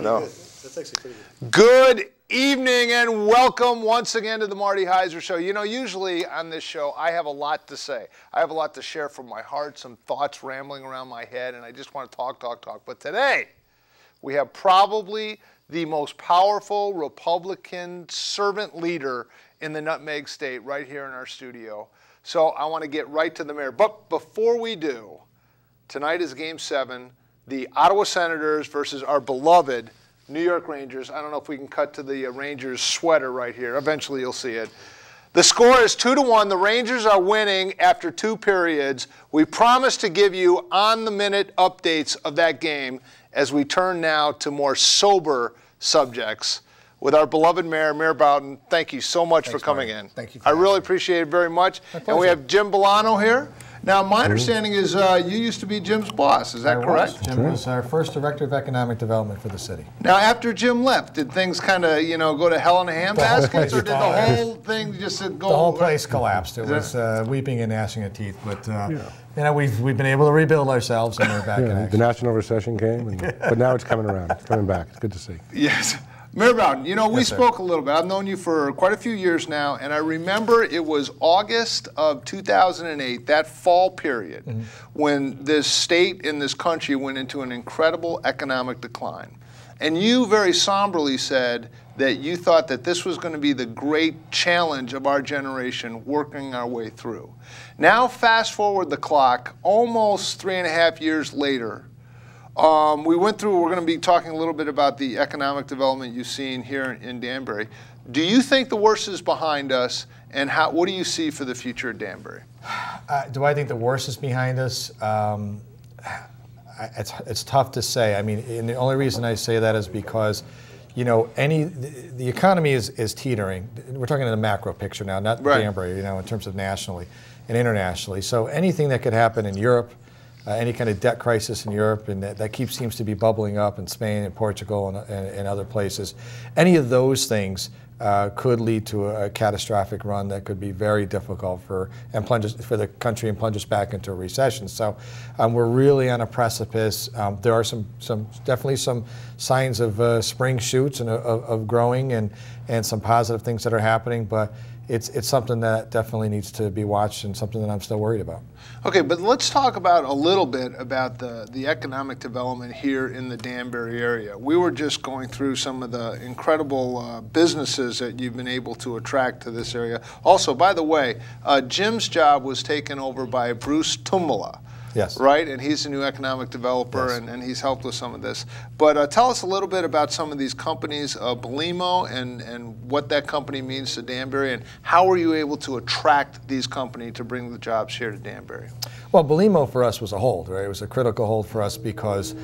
know. Good. That's actually pretty good. Good evening and welcome once again to the Marty Heiser Show. You know, usually on this show, I have a lot to say. I have a lot to share from my heart, some thoughts rambling around my head, and I just want to talk. But today, we have probably the most powerful Republican servant leader in the Nutmeg State right here in our studio. So I want to get right to the mayor. But before we do, tonight is Game 7, the Ottawa Senators versus our beloved New York Rangers. I don't know if we can cut to the Rangers sweater right here. Eventually you'll see it. The score is 2-1. The Rangers are winning after 2 periods. We promise to give you on-the-minute updates of that game as we turn now to more sober subjects with our beloved mayor, Mayor Boughton. Thank you so much for coming in. Thank you. I really appreciate it very much. And we have Jim Bolano here. Now, my understanding is you used to be Jim's boss. Is that correct? Jim was our first director of economic development for the city. Now, after Jim left, did things kind of, go to hell in a handbasket, or did the whole thing just go? The whole place collapsed. It was weeping and gnashing of teeth. But we've been able to rebuild ourselves, and we're back in action. The national recession came, but now it's coming around. It's coming back. It's good to see. Yes. Mayor Boughton, we spoke a little bit. I've known you for quite a few years now, and I remember it was August of 2008, that fall period, when this state and this country went into an incredible economic decline. And you very somberly said that you thought that this was going to be the great challenge of our generation working our way through. Now, fast forward the clock, almost 3.5 years later, we're going to be talking a little bit about the economic development you've seen here in Danbury. Do you think the worst is behind us, and what do you see for the future of Danbury? Do I think the worst is behind us? It's tough to say. I mean, and the only reason I say that is because, the economy is teetering. We're talking in the macro picture now, not Danbury, in terms of nationally and internationally. So anything that could happen in Europe, any kind of debt crisis in Europe, and that seems to be bubbling up in Spain and Portugal and other places. Any of those things could lead to a catastrophic run that could be very difficult for the country and plunge us back into a recession. So we're really on a precipice. There are definitely some signs of spring shoots and of growing and some positive things that are happening, but it's something that definitely needs to be watched and something that I'm still worried about. Okay, but let's talk about a little bit about the economic development here in the Danbury area. We were just going through some of the incredible businesses that you've been able to attract to this area. Also, by the way, Jim's job was taken over by Bruce Tumala. Yes. Right? And he's a new economic developer, yes. and he's helped with some of this. But tell us a little bit about some of these companies, Belimo, and what that company means to Danbury, and how were you able to attract these companies to bring the jobs here to Danbury? Well, Belimo for us was a hold, right? It was a critical hold for us because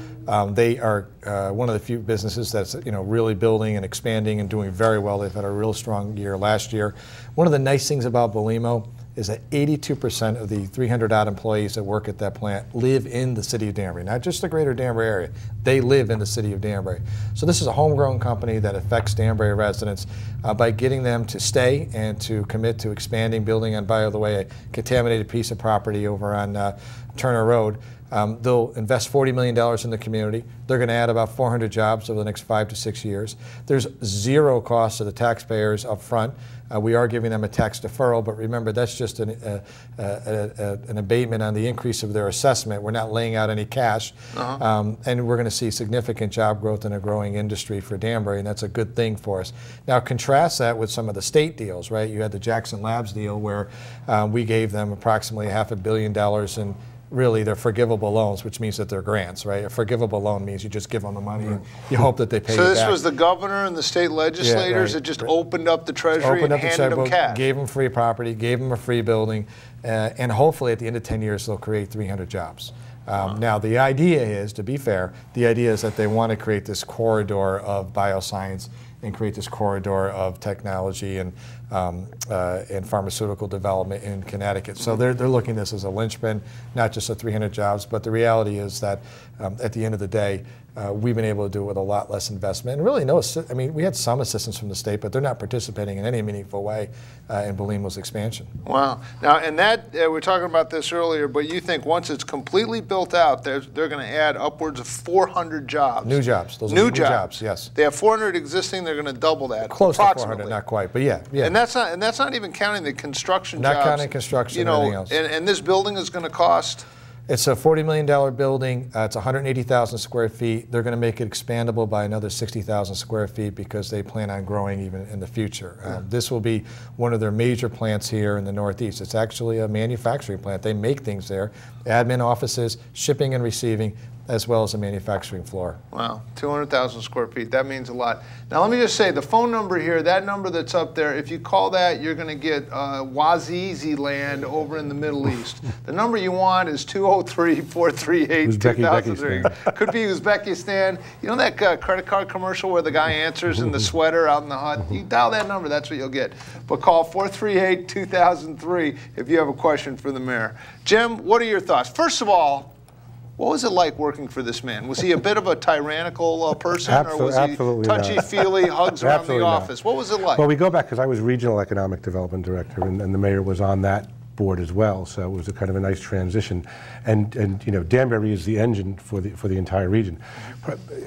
they are one of the few businesses that's really building and expanding and doing very well. They've had a real strong year last year. One of the nice things about Belimo is that 82% of the 300-odd employees that work at that plant live in the city of Danbury, not just the greater Danbury area. They live in the city of Danbury. So this is a homegrown company that affects Danbury residents by getting them to stay and to commit to expanding, building on, by the way, a contaminated piece of property over on Turner Road. They'll invest $40 million in the community. They're going to add about 400 jobs over the next 5 to 6 years. There's zero cost to the taxpayers up front. We are giving them a tax deferral, but remember, that's just an abatement on the increase of their assessment. We're not laying out any cash. And we're going to see significant job growth in a growing industry for Danbury, and that's a good thing for us. Now, contrast that with some of the state deals, right? You had the Jackson Labs deal where we gave them approximately $500 million in really they're forgivable loans, which means that they're grants, right? A forgivable loan means you just give them the money and you hope that they pay you back. So this was the governor and the state legislators that just opened up the treasury and handed them cash. Gave them free property, gave them a free building, and hopefully at the end of 10 years they'll create 300 jobs. Now the idea is, to be fair, the idea is that they want to create this corridor of bioscience and create this corridor of technology and pharmaceutical development in Connecticut. So they're looking at this as a linchpin, not just the 300 jobs, but the reality is that at the end of the day, we've been able to do it with a lot less investment. And really, I mean, we had some assistance from the state, but they're not participating in any meaningful way in Belimo's expansion. Wow. Now, and that, we were talking about this earlier, but you think once it's completely built out, they're going to add upwards of 400 jobs. New jobs. Those are new jobs, yes. They have 400 existing, they're going to double that. Close to 400, not quite, but yeah. And that's not even counting the construction jobs. Not counting construction and anything else. And this building is going to cost? It's a $40 million building. It's 180,000 square feet. They're going to make it expandable by another 60,000 square feet because they plan on growing even in the future. This will be one of their major plants here in the Northeast. It's actually a manufacturing plant. They make things there, admin offices, shipping and receiving, as well as a manufacturing floor. Wow, 200,000 square feet. That means a lot. Now, let me just say, the phone number here, that number that's up there, if you call that, you're going to get Wazizi land over in the Middle East. The number you want is 203-438-2003. Could be Uzbekistan. You know that credit card commercial where the guy answers in the sweater out in the hut? You dial that number, that's what you'll get. But call 438-2003 if you have a question for the mayor. Jim, what are your thoughts? First of all, what was it like working for this man? Was he a bit of a tyrannical person, or was he touchy-feely, hugs around the office? What was it like? Well, we go back because I was regional economic development director, and the mayor was on that board as well. So it was a kind of a nice transition. And you know, Danbury is the engine for the entire region.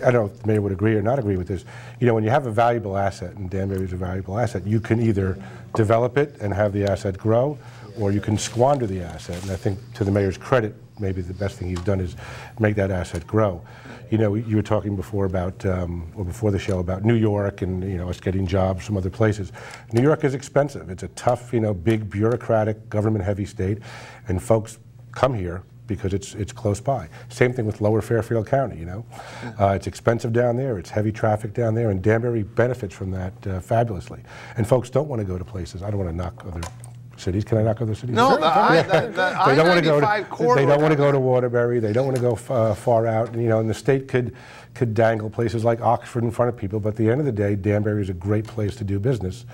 I don't know if the mayor would agree or not agree with this. You know, when you have a valuable asset, and Danbury is a valuable asset, you can either develop it and have the asset grow, or you can squander the asset. And I think, to the mayor's credit, maybe the best thing he's done is make that asset grow. You know, you were talking before about, or before the show, about New York and, you know, us getting jobs from other places. New York is expensive. It's a tough, you know, big, bureaucratic, government-heavy state, and folks come here because it's close by. Same thing with Lower Fairfield County, you know. It's expensive down there, it's heavy traffic down there, and Danbury benefits from that fabulously. And folks don't want to go to places. I don't want to knock other cities. Can I knock other cities? No, the I-95 corridor. They don't want to go to Waterbury. They don't want to go far out. And, you know, and the state could dangle places like Oxford in front of people. But at the end of the day, Danbury is a great place to do business,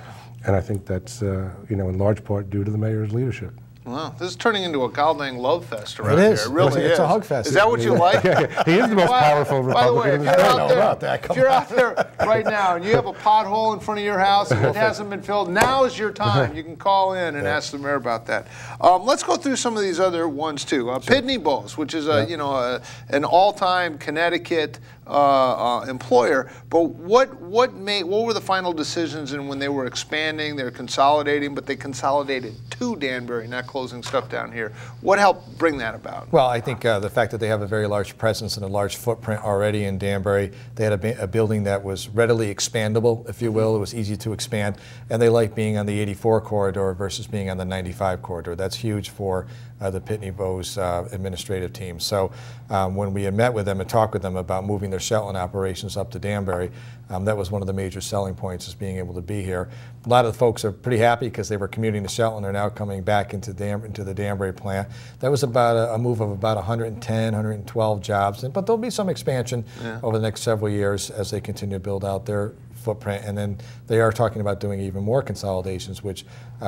and I think that's you know, in large part due to the mayor's leadership. Wow, this is turning into a goddamn love fest around here. It is. It really is. It's a hug fest. Is that what you like? He is the most powerful Republican. By the way, if you're out there right now and you have a pothole in front of your house and it hasn't been filled, now is your time. You can call in and ask the mayor about that. Let's go through some of these other ones too. Pitney Bowes, which is you know, an all-time Connecticut employer. But what were the final decisions in when they were expanding, they're consolidating, but they consolidated to Danbury, not closing stuff down here? What helped bring that about? Well, I think the fact that they have a very large presence and a large footprint already in Danbury. They had a building that was readily expandable, if you will. It was easy to expand, and they like being on the 84 corridor versus being on the 95 corridor. That's huge for the Pitney Bowes administrative team. So when we had met with them and talked with them about moving their Shetland operations up to Danbury, that was one of the major selling points, is being able to be here. A lot of the folks are pretty happy because they were commuting to Shetland. They're now coming back into the Danbury plant. That was about a move of about 110, 112 jobs, but there'll be some expansion over the next several years as they continue to build out their footprint, and then they are talking about doing even more consolidations, which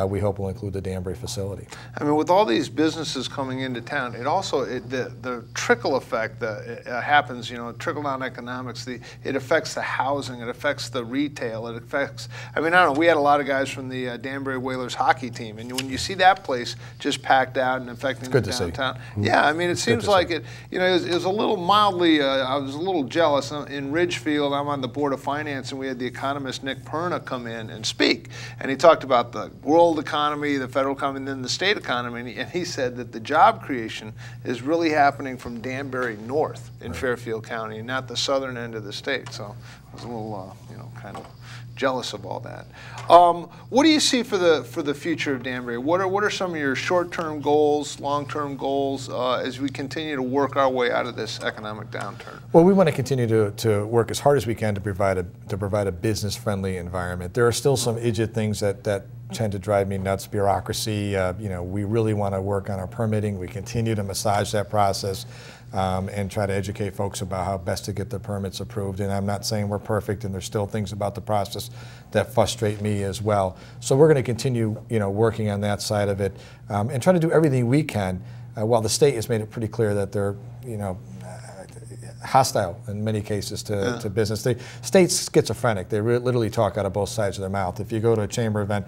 we hope will include the Danbury facility. I mean, with all these businesses coming into town, it also, the trickle effect that happens, you know, trickle-down economics, it affects the housing, it affects the retail, it affects, I mean, I don't know, we had a lot of guys from the Danbury Whalers hockey team, and when you see that place just packed out and affecting the downtown, yeah, I mean, it seems like it, you know, it was a little mildly, I was a little jealous. In Ridgefield, I'm on the Board of Finance, and we had the economist Nick Perna come in and speak, and he talked about the world economy, the federal economy, and then the state economy, and he said that the job creation is really happening from Danbury north in Fairfield County, not the southern end of the state. So I was a little, you know, kind of jealous of all that. What do you see for the future of Danbury? What are some of your short-term goals, long-term goals as we continue to work our way out of this economic downturn? Well, we want to continue to work as hard as we can to provide a business-friendly environment. There are still some idiot things that tend to drive me nuts. Bureaucracy. You know, we really want to work on our permitting. We continue to massage that process. And try to educate folks about how best to get the permits approved. And I'm not saying we're perfect, and there's still things about the process that frustrate me as well. So we're going to continue, you know, working on that side of it, and try to do everything we can. While the state has made it pretty clear that they're, you know, hostile in many cases to business. The state's schizophrenic. They literally talk out of both sides of their mouth. If you go to a chamber event,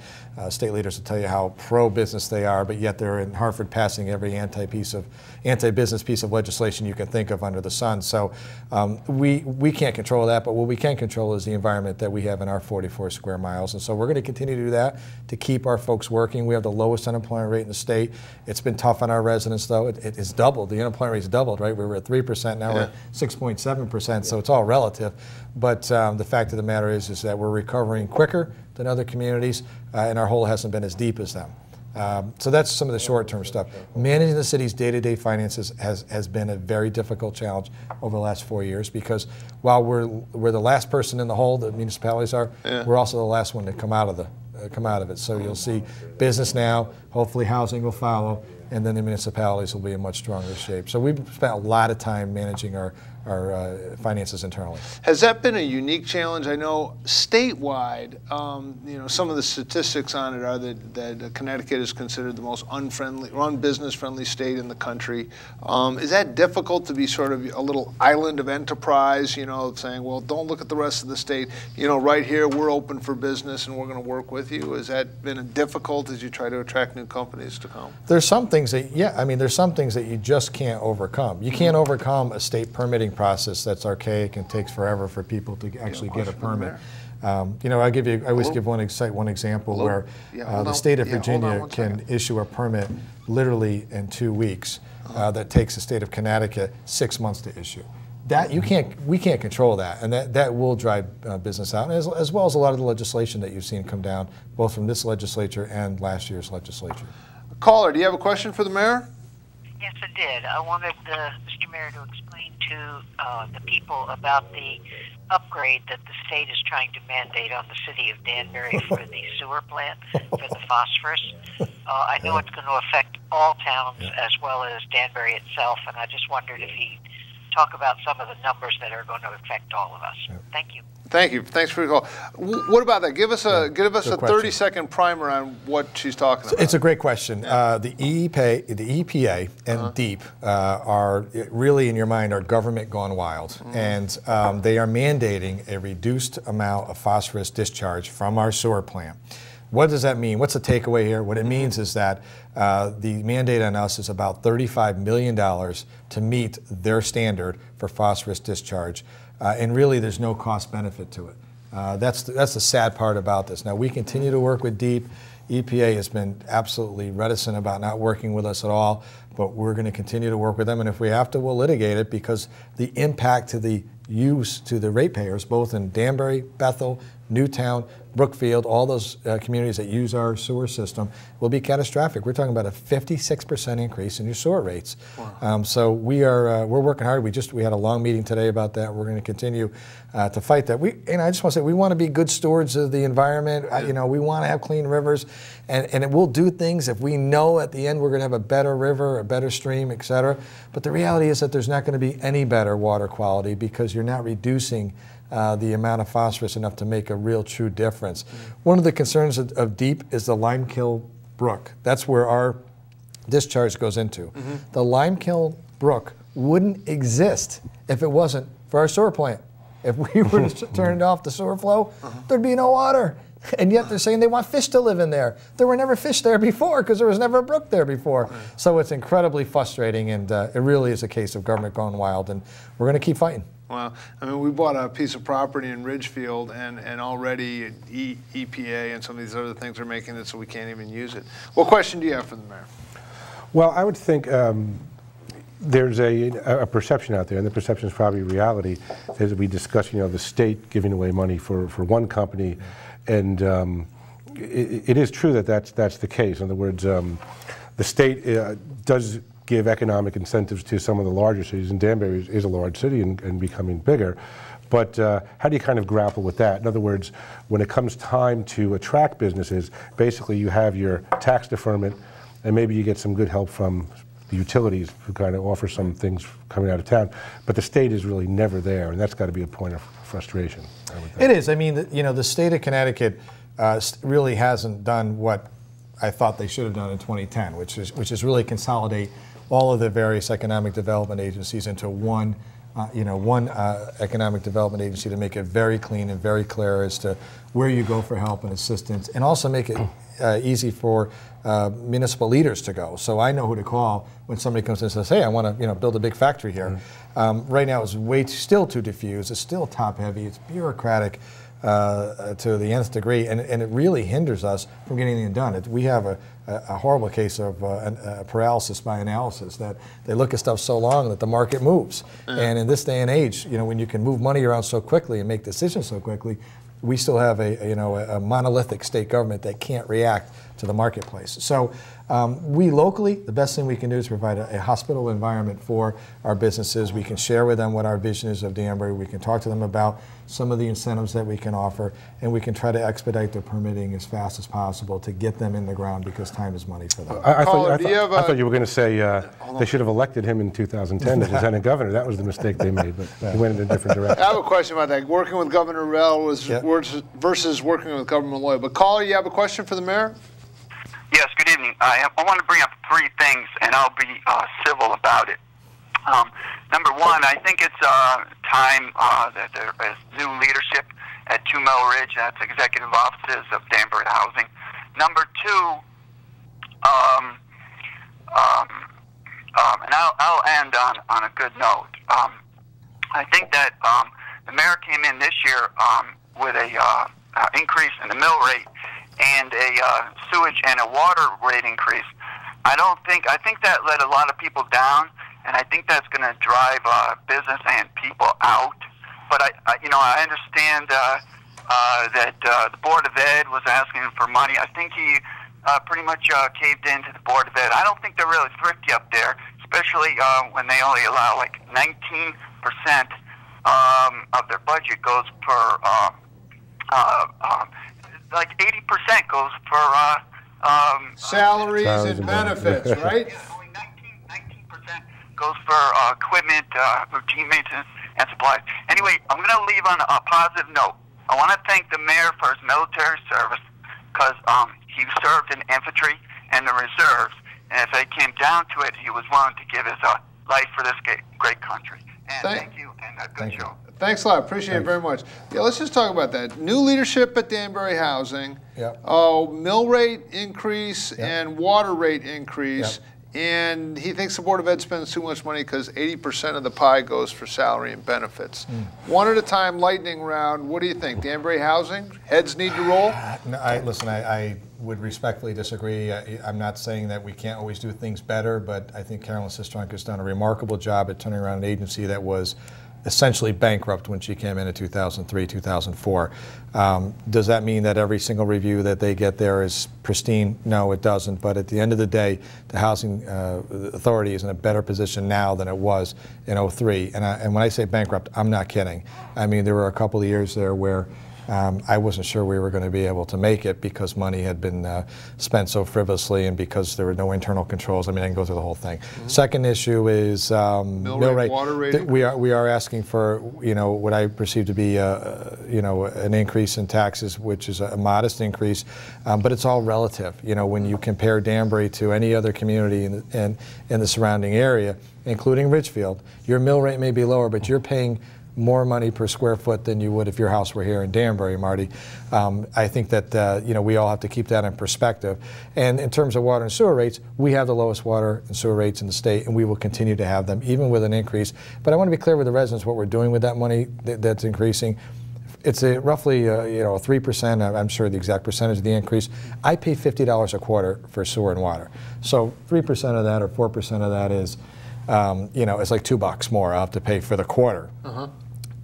state leaders will tell you how pro-business they are, but yet they're in Hartford passing every anti-business piece of legislation you can think of under the sun. So we can't control that, but what we can control is the environment that we have in our 44 square miles. And so we're going to continue to do that to keep our folks working. We have the lowest unemployment rate in the state. It's been tough on our residents, though. It's doubled. The unemployment rate's doubled, right? We were at 3%, now we're at 6.7%, so it's all relative. But the fact of the matter is that we're recovering quicker than other communities, and our hole hasn't been as deep as them. So that's some of the short-term stuff. Managing the city's day-to-day finances has been a very difficult challenge over the last 4 years, because while we're the last person in the hole, the municipalities are, we're also the last one to come out of it. So you'll see business now, hopefully housing will follow, and then the municipalities will be in much stronger shape. So we've spent a lot of time managing our finances internally. Has that been a unique challenge? I know statewide, you know, some of the statistics on it are that Connecticut is considered the most unbusiness-friendly state in the country. Is that difficult to be sort of a little island of enterprise, you know, saying, well, don't look at the rest of the state, you know, right here we're open for business and we're going to work with you? Has that been difficult as you try to attract new companies to come? There's some things that, there's some things that you just can't overcome. You can't overcome a state permitting process that's archaic and takes forever for people to actually get a permit. You know, I always give one example where the state of Virginia can issue a permit literally in 2 weeks. That takes the state of Connecticut 6 months to issue. That we can't control that, and that will drive business out, as well as a lot of the legislation that you've seen come down, both from this legislature and last year's legislature. Caller, do you have a question for the mayor? Yes, I did. I wanted Mr. Mayor to explain to the people about the upgrade that the state is trying to mandate on the city of Danbury for the sewer plant, for the phosphorus. I know it's going to affect all towns as well as Danbury itself, and I just wondered if he'd talk about some of the numbers that are going to affect all of us. Thank you. Thank you. Thanks for your call. What about that? Give us a 30-second primer on what she's talking about. It's a great question. The EPA and DEEP are really, in your mind, are government gone wild, and they are mandating a reduced amount of phosphorus discharge from our sewer plant. What does that mean? What's the takeaway here? What it means is that the mandate on us is about $35 million to meet their standard for phosphorus discharge. And really, there's no cost benefit to it. That's the sad part about this. Now, we continue to work with DEEP. EPA has been absolutely reticent about not working with us at all, but we're going to continue to work with them. And if we have to, we'll litigate it, because the impact to the ratepayers, both in Danbury, Bethel, Newtown, Brookfield, all those communities that use our sewer system, will be catastrophic. We're talking about a 56% increase in your sewer rates. Wow. So we're working hard. We had a long meeting today about that. We're going to continue to fight that. I just want to say, we want to be good stewards of the environment. You know, we want to have clean rivers, and we'll do things if we know at the end we're going to have a better river, a better stream, et cetera. But the reality is that there's not going to be any better water quality, because you're not reducing the amount of phosphorus enough to make a real true difference. One of the concerns of DEEP is the Limekiln Brook. That's where our discharge goes into. The Limekiln Brook wouldn't exist if it wasn't for our sewer plant. If we were to turn it off the sewer flow, there'd be no water. And yet they're saying they want fish to live in there. There were never fish there before, because there was never a brook there before. So it's incredibly frustrating, and it really is a case of government gone wild, and we're going to keep fighting. Well, I mean, we bought a piece of property in Ridgefield, and already EPA and some of these other things are making it so we can't even use it. What question do you have for the mayor? Well, I would think there's a perception out there, and the perception is probably reality, as we discuss, you know, the state giving away money for one company, and it is true that that's the case. In other words, the state does give economic incentives to some of the larger cities, and Danbury is a large city and becoming bigger. But how do you kind of grapple with that? In other words, when it comes time to attract businesses, basically you have your tax deferment, and maybe you get some good help from the utilities who kind of offer some things coming out of town. But the state is really never there, and that's got to be a point of frustration, I would think. It is. I mean, you know, the state of Connecticut really hasn't done what I thought they should have done in 2010, which is really consolidate all of the various economic development agencies into one one economic development agency to make it very clean and very clear as to where you go for help and assistance, and also make it easy for municipal leaders to go. So I know who to call when somebody comes in and says, hey, I want to build a big factory here. Right now it's still too diffused, it's still top heavy, it's bureaucratic to the nth degree, and it really hinders us from getting anything done. We have a horrible case of paralysis by analysis, that they look at stuff so long that the market moves. And in this day and age, when you can move money around so quickly and make decisions so quickly, we still have a monolithic state government that can't react to the marketplace. So we locally, the best thing we can do is provide a hospitable environment for our businesses. We can share with them what our vision is of Danbury. We can talk to them about some of the incentives that we can offer, and we can try to expedite their permitting as fast as possible to get them in the ground, because time is money for them. I thought you were going to say they should have elected him in 2010 as lieutenant governor. That was the mistake they made, but he went in a different direction. I have a question about that. Working with Governor Rell versus working with Governor Malloy. But caller, you have a question for the mayor? Yes, good evening. I want to bring up 3 things, and I'll be civil about it. Number one, I think it's time that there is new leadership at 2 Mill Ridge. That's executive offices of Danbury Housing. Number two, and I'll end on a good note. I think that the mayor came in this year with a increase in the mill rate and a sewage and a water rate increase. I think that let a lot of people down, and I think that's going to drive business and people out. But I understand that the Board of Ed was asking for money. I think he pretty much caved into the Board of Ed. I don't think they're really thrifty up there, especially when they only allow like 19% of their budget goes for like 80% goes for salaries and benefits, right? Yeah, only 19% goes for equipment, routine maintenance, and supplies. Anyway, I'm going to leave on a positive note. I want to thank the mayor for his military service, because he served in infantry and the reserves, and if it came down to it, he was willing to give his life for this great country. And thank you, and a good show. Thanks a lot. Appreciate it very much. Yeah, let's just talk about that. New leadership at Danbury Housing. Yep. Mill rate increase and water rate increase. Yep. And he thinks the Board of Ed spends too much money because 80% of the pie goes for salary and benefits. One at a time, lightning round. What do you think? Danbury Housing? Heads need to roll? No, listen, I would respectfully disagree. I'm not saying that we can't always do things better, but I think Carolyn Sistrunk has done a remarkable job at turning around an agency that was essentially bankrupt when she came in 2003, 2004. Does that mean that every single review that they get there is pristine? No, it doesn't. But at the end of the day, the Housing Authority is in a better position now than it was in 2003. And when I say bankrupt, I'm not kidding. I mean, there were a couple of years there where I wasn't sure we were going to be able to make it because money had been spent so frivolously and because there were no internal controls. I mean, I can go through the whole thing. Second issue is mill rate, water rate. We are asking for what I perceive to be an increase in taxes, which is a modest increase, but it's all relative. When you compare Danbury to any other community in the surrounding area, including Ridgefield, your mill rate may be lower, but you're paying more money per square foot than you would if your house were here in Danbury, Marty. I think that we all have to keep that in perspective. And in terms of water and sewer rates, we have the lowest water and sewer rates in the state, and we will continue to have them, even with an increase. But I want to be clear with the residents what we're doing with that money that's increasing. It's roughly 3%. I'm sure the exact percentage of the increase. I pay $50 a quarter for sewer and water. So 3% of that or 4% of that is, it's like $2 more I'll have to pay for the quarter.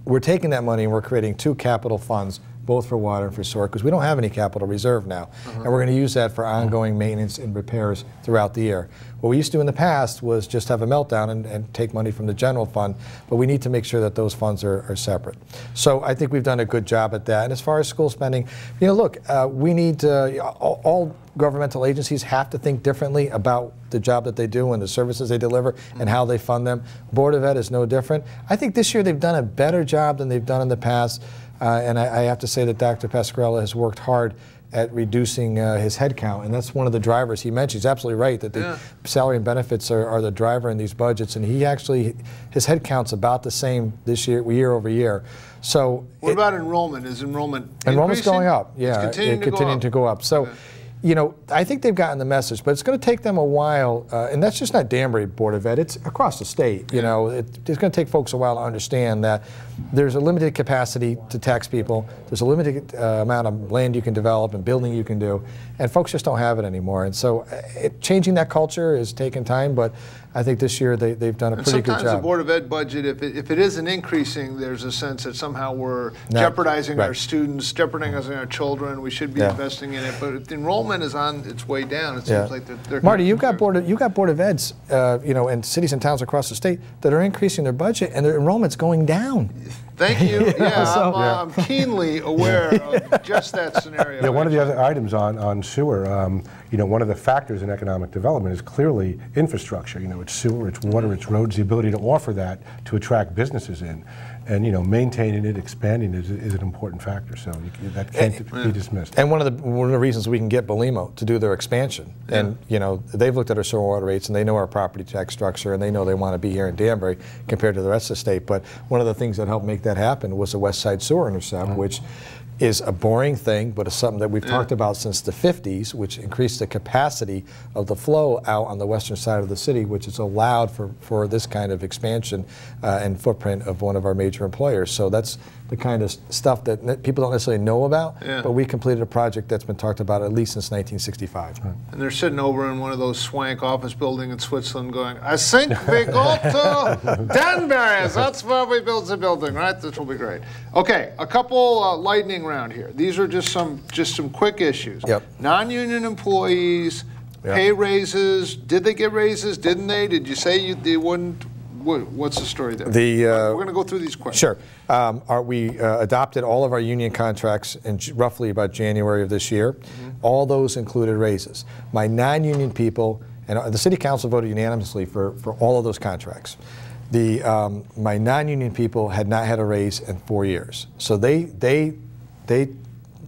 We're taking that money and we're creating 2 capital funds, both for water and for sewer, because we don't have any capital reserve now. And we're going to use that for ongoing maintenance and repairs throughout the year. What we used to do in the past was just have a meltdown and take money from the general fund, but we need to make sure that those funds are separate. So I think we've done a good job at that. And as far as school spending, look, we need all governmental agencies have to think differently about the job that they do and the services they deliver and how they fund them. Board of Ed is no different. I think this year they've done a better job than they've done in the past. And I have to say that Dr. Pascarella has worked hard at reducing his headcount, and that's one of the drivers he mentioned. He's absolutely right that the salary and benefits are the driver in these budgets, and he actually, his headcount's about the same this year over year. So what about enrollment? Is enrollment enrollment's increasing? going up? Yeah, it's continuing to go up. So. Okay. You know, I think they've gotten the message, but it's going to take them a while, and that's just not Danbury Board of Ed, it's across the state. You know, it's going to take folks a while to understand that there's a limited capacity to tax people, there's a limited amount of land you can develop and building you can do, and folks just don't have it anymore. And so changing that culture is taking time, but I think this year they've done a pretty good job. Sometimes the Board of Ed budget, if it isn't increasing, there's a sense that somehow we're jeopardizing our students, jeopardizing our children. We should be investing in it, but if the enrollment is on its way down, it seems like they're Marty, you've got Board of Eds, you know, in cities and towns across the state that are increasing their budget and their enrollment's going down. Thank you. I'm keenly aware of just that scenario. Yeah, one of the other items on sewer, you know, one of the factors in economic development is clearly infrastructure. You know, it's sewer, it's water, it's roads, the ability to offer that to attract businesses in. And, you know, maintaining it, expanding it is an important factor. So that can't be dismissed. And one of the reasons we can get Belimo to do their expansion, and, you know, they've looked at our sewer water rates and they know our property tax structure and they know they want to be here in Danbury compared to the rest of the state. But one of the things that helped make that happen was the West Side Sewer Intercept, which is a boring thing, but it's something that we've talked about since the 50s, which increased the capacity of the flow out on the western side of the city, which has allowed for this kind of expansion and footprint of one of our major employers. So that's the kind of stuff that people don't necessarily know about, but we completed a project that's been talked about at least since 1965. And they're sitting over in one of those swank office buildings in Switzerland going, I think we go to Danbury, that's where we build the building, right? This will be great. Okay, a couple lightning round here. These are just some quick issues. Non-union employees, pay raises. Did they get raises? Didn't they? Did you say they wouldn't? What's the story there? We're going to go through these quick. Sure. We adopted all of our union contracts in roughly about January of this year. All those included raises. My non-union people, and the City Council voted unanimously for all of those contracts. My non-union people had not had a raise in 4 years. So they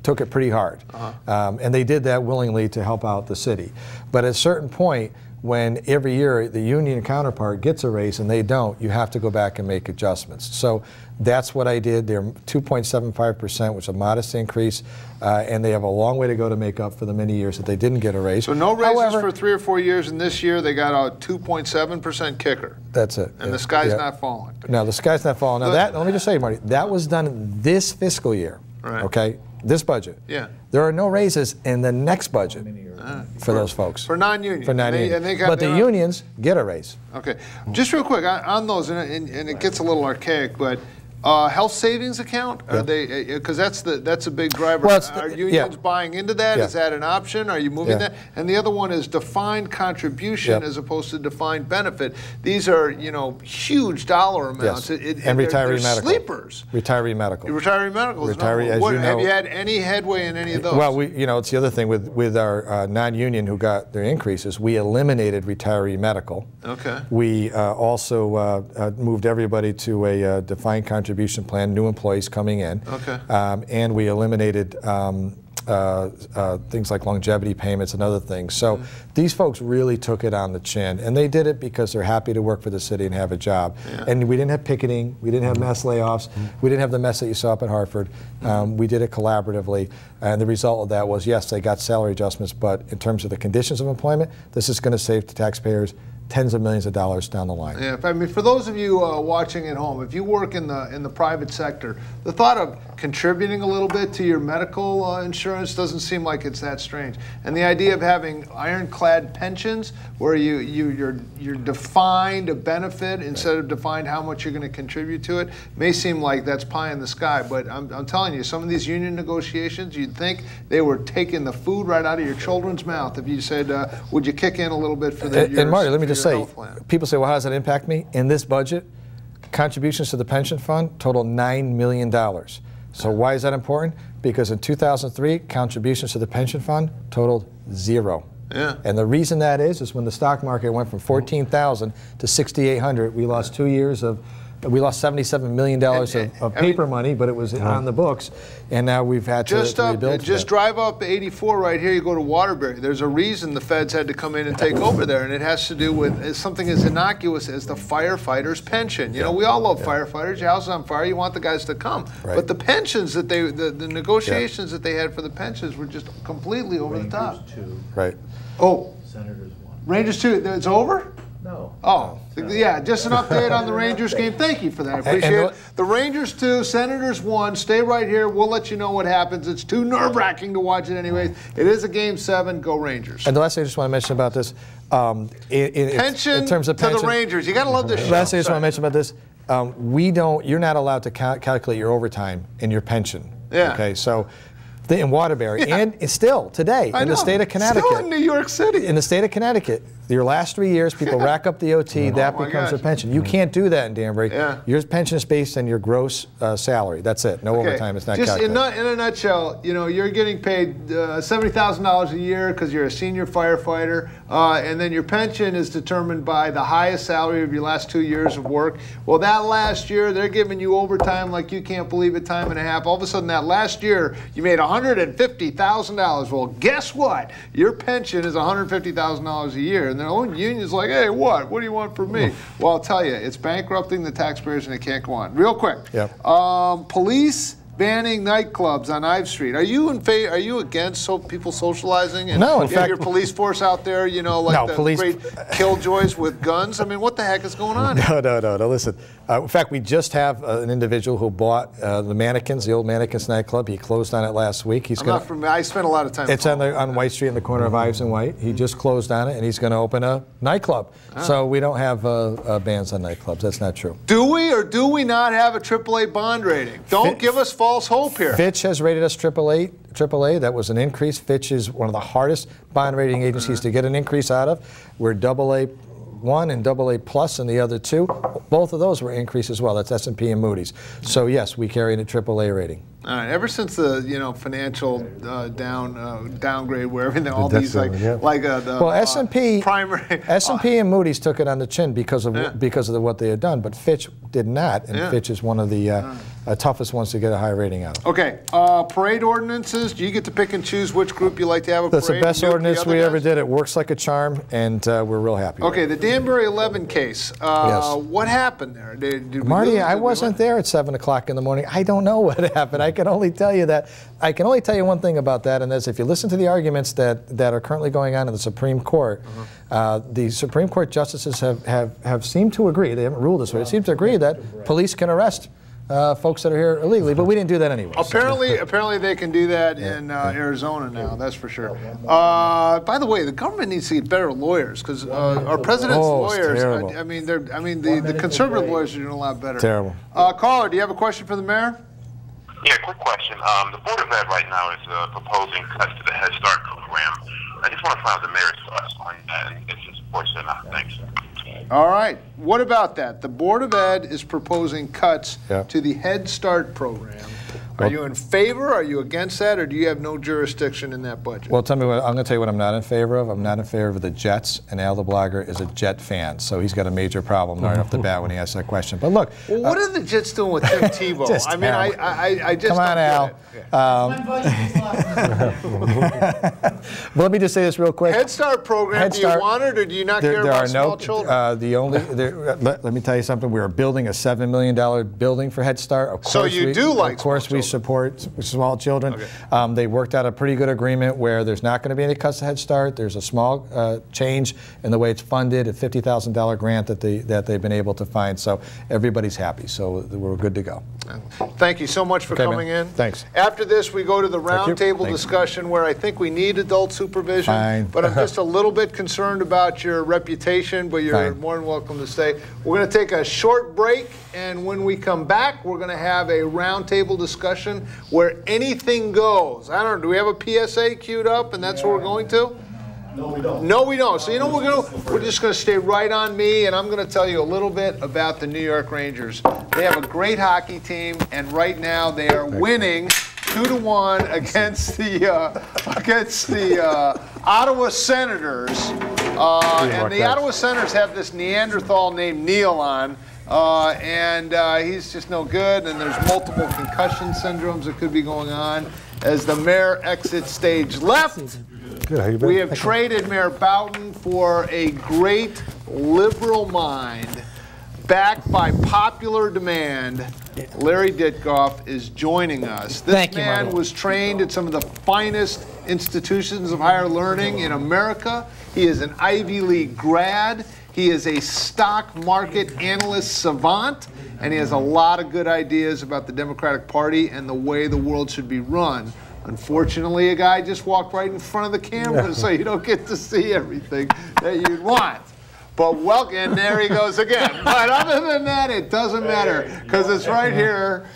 took it pretty hard. And they did that willingly to help out the city. But at a certain point, when every year the union counterpart gets a raise and they don't, you have to go back and make adjustments. So that's what I did. They're 2.75%, which is a modest increase, and they have a long way to go to make up for the many years that they didn't get a raise. So no raises for 3 or 4 years, and this year they got a 2.7% kicker. That's it. And the sky's not falling. No, the sky's not falling. Now let me just say, Marty, that was done this fiscal year, okay? This budget. There are no raises in the next budget for those folks. For non-union. For non-union. But the unions get a raise. Okay. Just real quick, on those, and it gets a little archaic, but health savings account, are they, because that's a big driver. Well, are unions buying into that? Is that an option? Are you moving that? And the other one is defined contribution as opposed to defined benefit. These are, you know, huge dollar amounts. And retiree medical. Sleepers. Retiree medical. Retiree medical. Have you had any headway in any of those? Well, you know, it's the other thing with our non-union who got their increases. We eliminated retiree medical. Okay. We also moved everybody to a defined contribution plan, new employees coming in. Okay. And we eliminated things like longevity payments and other things. So these folks really took it on the chin, and they did it because they're happy to work for the city and have a job. And we didn't have picketing, we didn't have mass layoffs, we didn't have the mess that you saw up at Hartford. We did it collaboratively, and the result of that was, yes, they got salary adjustments, but in terms of the conditions of employment, this is going to save the taxpayers tens of millions of dollars down the line. Yeah, I mean, for those of you watching at home, if you work in the private sector, the thought of contributing a little bit to your medical insurance doesn't seem like it's that strange. And the idea of having ironclad pensions, where you're defined a benefit instead of defined how much you're going to contribute to it, may seem like that's pie in the sky. But I'm telling you, some of these union negotiations, you'd think they were taking the food right out of your children's mouth if you said, would you kick in a little bit for the And Marty, let me just say, people say, well, how does that impact me? In this budget, contributions to the pension fund total $9 million. So why is that important? Because in 2003, contributions to the pension fund totaled 0. And the reason that is when the stock market went from 14,000 to 6,800, we lost 2 years of we lost $77 million of paper money, but it was on the books, and now we've had to rebuild. Just drive up 84 right here. You go to Waterbury. There's a reason the feds had to come in and take over there, and it has to do with something as innocuous as the firefighter's pension. You know, we all love firefighters. Your house is on fire. You want the guys to come, but the pensions that the negotiations that they had for the pensions were just completely over the top. Right. Oh. Senators 1. Rangers 2. It's over? No. Oh, yeah, just an update on the Rangers game. Thank you for that. I appreciate it. The Rangers 2, Senators 1. Stay right here. We'll let you know what happens. It's too nerve-wracking to watch it anyways. It is a Game 7. Go Rangers. And the last thing I just want to mention about this, pension in terms of pension, to the Rangers. You got to love this show. Last thing I just want to mention about this, you're not allowed to calculate your overtime in your pension. Yeah. Okay, so in Waterbury, and still today in the state of Connecticut. Still in New York City. In the state of Connecticut, your last 3 years, people rack up the OT, that becomes their pension. You can't do that in Danbury. Yeah. Your pension is based on your gross salary. That's it. No overtime. It's not calculated. Just in a nutshell, you know, you're getting paid $70,000 a year because you're a senior firefighter, and then your pension is determined by the highest salary of your last 2 years of work. Well, that last year, they're giving you overtime like you can't believe it, time and a half. All of a sudden, that last year, you made $150,000. Well, guess what? Your pension is $150,000 a year. And their own union's like, hey, what? What do you want from me? Well, I'll tell you, it's bankrupting the taxpayers and it can't go on. Real quick. Yep. Police banning nightclubs on Ives Street. Are you in favor? Are you against people socializing? And no, in you fact, have your police force out there, you know, like the great killjoys with guns. I mean, what the heck is going on? No. Listen, in fact, we just have an individual who bought the Mannequins, the old Mannequins nightclub. He closed on it last week. I spent a lot of time. It's on White Street in the corner of Ives and White. He just closed on it, and he's going to open a nightclub. So we don't have bans on nightclubs. That's not true. Do we or do we not have a AAA bond rating? Don't give us false hope here. Fitch has rated us AAA. That was an increase. Fitch is one of the hardest bond rating agencies to get an increase out of. We're AA1 and AA plus in the other two. Both of those were increased as well. That's S&P and Moody's. So yes, we carry a AAA rating. All right. Ever since the financial downgrade, where everything, all these S&P primary S&P and Moody's took it on the chin because of what they had done, but Fitch did not, and Fitch is one of the toughest ones to get a high rating out of. Okay. Parade ordinances. Do you get to pick and choose which group you like to have a parade? That's the best ordinance we ever did. It works like a charm, and we're real happy. Okay. The Danbury 11 case. Yes. What happened there? Marty, I wasn't there at 7 o'clock in the morning. I don't know what happened. I can only tell you that. I can only tell you one thing about that, and that's if you listen to the arguments that are currently going on in the Supreme Court, the Supreme Court justices have seemed to agree. They haven't ruled this way. It seems to agree that police can arrest folks that are here illegally, but we didn't do that anyway. Apparently they can do that in Arizona now, that's for sure. By the way, the government needs to get better lawyers because our president's lawyers, I mean, the conservative lawyers are doing a lot better. Terrible. Caller, do you have a question for the mayor? Yeah, quick question. The Board of Ed right now is proposing cuts to the Head Start program. I just want to find out the mayor's thoughts on that and if he supports it or not. Thanks. All right. What about that? The Board of Ed is proposing cuts to the Head Start program. Are you in favor? Are you against that? Or do you have no jurisdiction in that budget? Well, tell me what, I'm going to tell you what I'm not in favor of. I'm not in favor of the Jets, and Al the blogger is a Jet fan, so he's got a major problem right off the bat when he asks that question. But look. Well, what are the Jets doing with Tim Tebow? I mean, I just come on, Al. Well, let me just say this real quick. Head Start program, do you want it or do you not care about small children? Let me tell you something. We are building a $7 million building for Head Start. Of course, so you do like Of course, we support small children. Okay. They worked out a pretty good agreement where there's not going to be any cuts to Head Start. There's a small change in the way it's funded, a $50,000 grant that they've been able to find. So everybody's happy. So we're good to go. Thank you so much for coming in. Thanks. After this, we go to the roundtable discussion where I think we need adult supervision. Fine. But I'm just a little bit concerned about your reputation, but you're more than welcome to stay. We're going to take a short break, and when we come back, we're going to have a roundtable discussion where anything goes. I don't know, do we have a PSA queued up, and that's what we're going to? No, we don't. No, we don't. So you know what we're going to? We're just going to stay right on me, and I'm going to tell you a little bit about the New York Rangers. They have a great hockey team, and right now they are winning 2-1 against the Ottawa Senators. And the Ottawa Senators have this Neanderthal named Neil on. And he's just no good, and there's multiple concussion syndromes that could be going on. As the mayor exits stage left, we have traded Mayor Boughton for a great liberal mind, backed by popular demand. Larry Ditkoff is joining us. This man was trained at some of the finest institutions of higher learning in America. He is an Ivy League grad. He is a stock market analyst savant, and he has a lot of good ideas about the Democratic Party and the way the world should be run. Unfortunately, a guy just walked right in front of the camera, so you don't get to see everything that you'd want. But welcome, and there he goes again. But other than that, it doesn't matter, because it's right here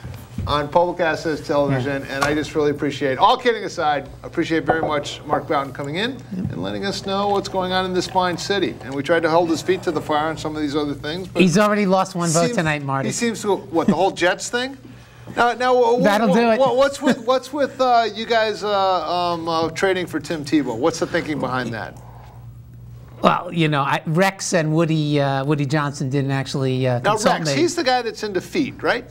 on public access television, and I just really appreciate, all kidding aside, appreciate very much Mark Boughton coming in and letting us know what's going on in this fine city. And we tried to hold his feet to the fire on some of these other things. But he's already lost one vote tonight, Marty. He seems to, what, the whole Jets thing? Now that'll do it. What's with you guys trading for Tim Tebow? What's the thinking behind that? Well, you know, Rex and Woody Johnson didn't actually consult Now, Rex, me. he's the guy that's into feet, right?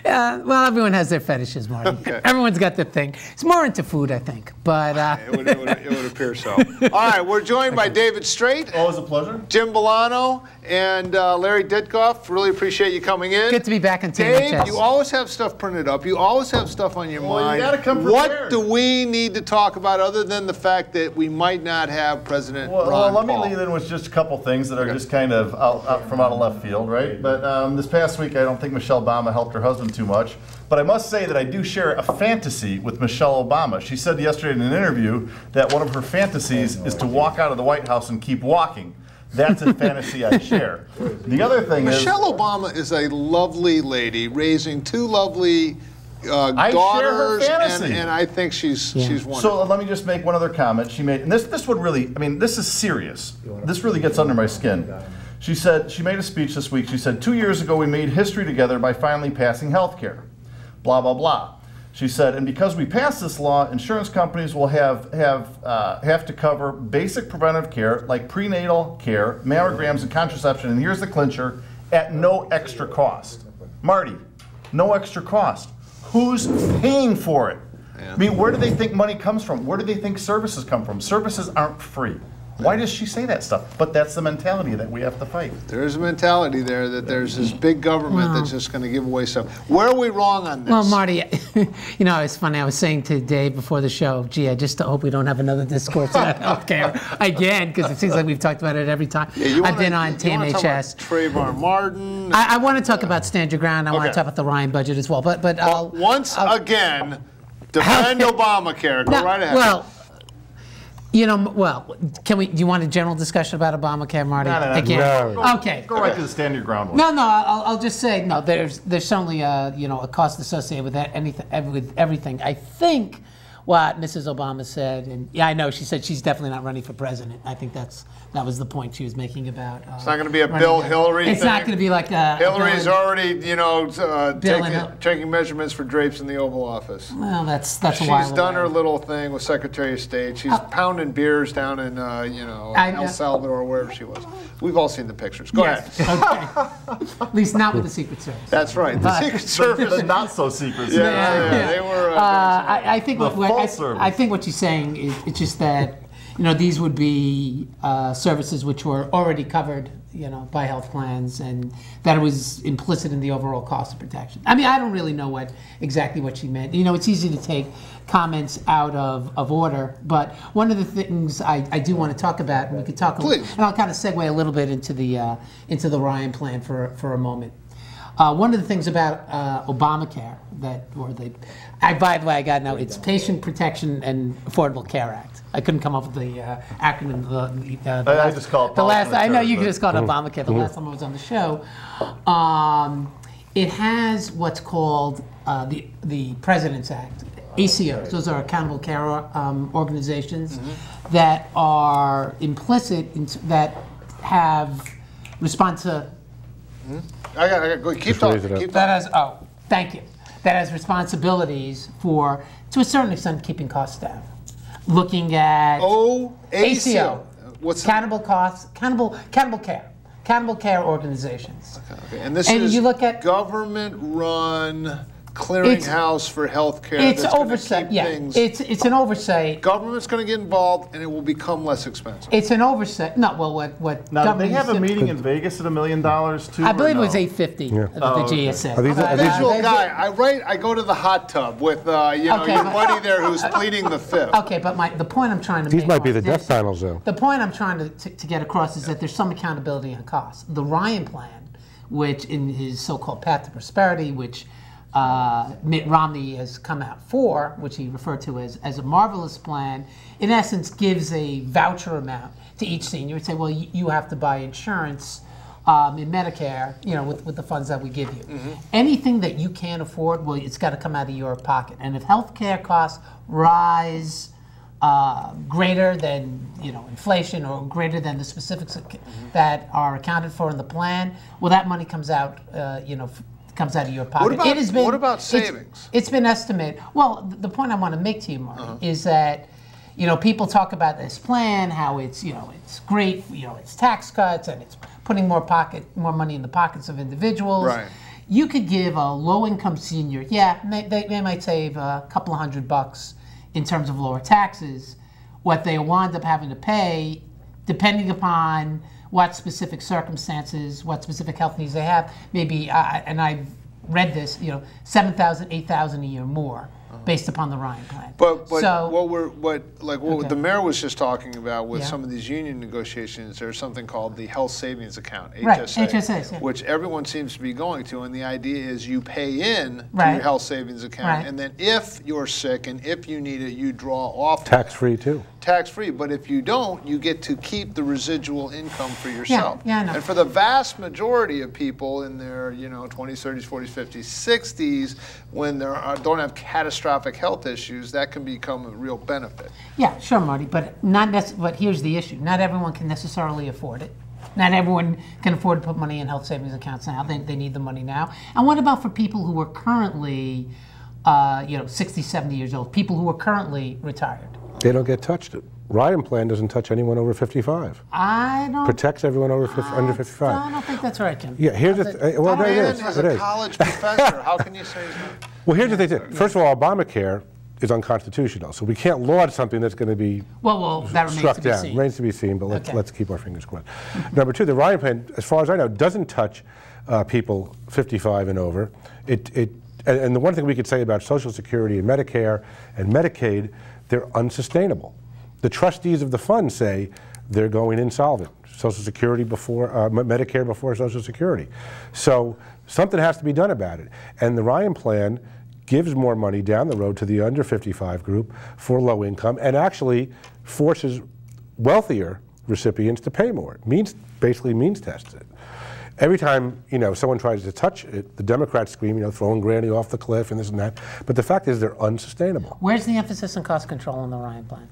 Well, everyone has their fetishes, Marty. Okay. Everyone's got their thing. It's more into food, I think. But it would appear so. All right, we're joined by David Straight. Always a pleasure. Jim Bolano and Larry Ditkoff. Really appreciate you coming in. Good to be back on Dave, TMHS. you always have stuff printed up. You always have stuff on your mind. You gotta come What prepared. do we need to talk about other than the fact that we might not have President Ron Well, let me Paul? lead in with just a couple things that are just kind of out of left field, right? But this past week, I don't think Michelle Obama helped her husband too much. But I must say that I do share a fantasy with Michelle Obama. She said yesterday in an interview that one of her fantasies is to walk out of the White House and keep walking. That's a fantasy I share. The other thing Michelle Obama is a lovely lady, raising two lovely I daughters, share her fantasy. and I think she's wonderful. So let me just make one other comment. She made, and this would really, I mean, this is serious. This really gets under my skin. She said, she made a speech this week. She said, 2 years ago we made history together by finally passing health care. Blah, blah, blah. She said, and because we passed this law, insurance companies will have to cover basic preventive care like prenatal care, mammograms, and contraception, and here's the clincher, at no extra cost. Marty, no extra cost. Who's paying for it? Yeah. I mean, where do they think money comes from? Where do they think services come from? Services aren't free. Why does she say that stuff? But that's the mentality that we have to fight. There's a mentality there that there's this big government that's just going to give away stuff. Where are we wrong on this? Well, Marty, you know, it's funny. I was saying to Dave before the show, gee, I just hope we don't have another discourse about healthcare again, because it seems like we've talked about it every time. Yeah, I've been on TMHS. Trayvon Martin. I want to talk about Stand Your Ground. I want to talk about the Ryan budget as well. But once again, defend Obamacare. Go right ahead. Well, you know, well, do you want a general discussion about Obamacare, Marty? No. Again? No. Okay. Go right to the Stand Your Ground one. No, I'll just say, no, there's certainly a cost associated with that, with everything. I think what Mrs. Obama said, and yeah, I know she said she's definitely not running for president. I think that was the point she was making about. It's not going to be a Bill Hillary thing. It's not going to be like a. Hillary's already, taking measurements for drapes in the Oval Office. Well, that's a while She's done away. her little thing with Secretary of State. She's pounding beers down in El Salvador, wherever she was. We've all seen the pictures. Go ahead. Okay. At least not with the Secret Service. That's right. The Secret Service. The not so secret. Yeah, they were. I think what she's saying is it's just that these would be services which were already covered by health plans, and that it was implicit in the overall cost of protection. I mean, I don't really know exactly what she meant. It's easy to take comments out of order, but one of the things I do want to talk about, and we could talk, and I'll kind of segue a little bit into the Ryan plan for a moment. One of the things about Obamacare by the way, I got now, it's Patient Protection and Affordable Care Act. I couldn't come up with the acronym. I just call it the last. I know you just called it Obamacare. The last time I was on the show, it has what's called the President's Act, ACOs. Those are accountable care organizations that are implicit that have responsibility. I got keep talking. Thank you. That has responsibilities for, to a certain extent, keeping costs down. Looking at ACO. What's cannibal care organizations. Okay. And this is you look at government-run clearinghouse for healthcare. It's oversight. Yeah, it's an oversight. Government's going to get involved, and it will become less expensive. It's an oversight. No, well, what? Now, they have a meeting in Vegas at $1 million too. I believe it was $850. The GSA. Visual guy. I go to the hot tub with your buddy there who's pleading the fifth. Okay, but the point I'm trying to make. These might be the death panels, though. The point I'm trying to get across is that there's some accountability on costs. The Ryan Plan, which in his so-called Path to Prosperity, which Mitt Romney has come out for, which he referred to as a marvelous plan, in essence gives a voucher amount to each senior and say, well, you have to buy insurance in Medicare, with the funds that we give you. Anything that you can't afford, well, it's got to come out of your pocket. And if health care costs rise greater than inflation or greater than the specifics that are accounted for in the plan, well, that money comes out, comes out of your pocket. What about savings? It's been estimated. Well, the point I want to make to you, Marty, is that people talk about this plan, how it's it's great, it's tax cuts and it's putting more money in the pockets of individuals. Right. You could give a low-income senior, they might save a couple of $100 in terms of lower taxes. What they wind up having to pay, depending upon what specific circumstances, what specific health needs they have, maybe, and I've read this, $7,000, $8,000 a year more, based upon the Ryan Plan. But so, what the mayor was just talking about with some of these union negotiations, there's something called the Health Savings Account, HSA, right, HSAs, which everyone seems to be going to, and the idea is you pay in to your Health Savings Account, and then if you're sick and if you need it, you draw off. Tax-free too. Tax-free, but if you don't, you get to keep the residual income for yourself. Yeah, I know. And for the vast majority of people in their 20s, 30s, 40s, 50s, 60s, when they don't have catastrophic health issues, that can become a real benefit. Yeah, sure, Marty, but but here's the issue. Not everyone can necessarily afford it. Not everyone can afford to put money in health savings accounts now. They need the money now. And what about for people who are currently 60, 70 years old, people who are currently retired? They don't get touched. Ryan Plan doesn't touch anyone over 55. I don't. Protects everyone under 55. I don't think that's right, Jim. Yeah, here's the thing. Well, it is. As a college professor, how can you say that? Well, here's the thing. First of all, Obamacare is unconstitutional, so we can't laud something that's going to be that struck remains to be down. seen. Remains to be seen, but let's keep our fingers crossed. Number two, the Ryan Plan, as far as I know, doesn't touch people 55 and over. And the one thing we could say about Social Security and Medicare and Medicaid, they're unsustainable. The trustees of the fund say they're going insolvent. Social Security before, Medicare before Social Security. So something has to be done about it. And the Ryan Plan gives more money down the road to the under 55 group for low income and actually forces wealthier recipients to pay more. Basically means tests it. Every time someone tries to touch it, the Democrats scream, throwing Granny off the cliff and this and that. But the fact is, they're unsustainable. Where's the emphasis on cost control in the Ryan Plan?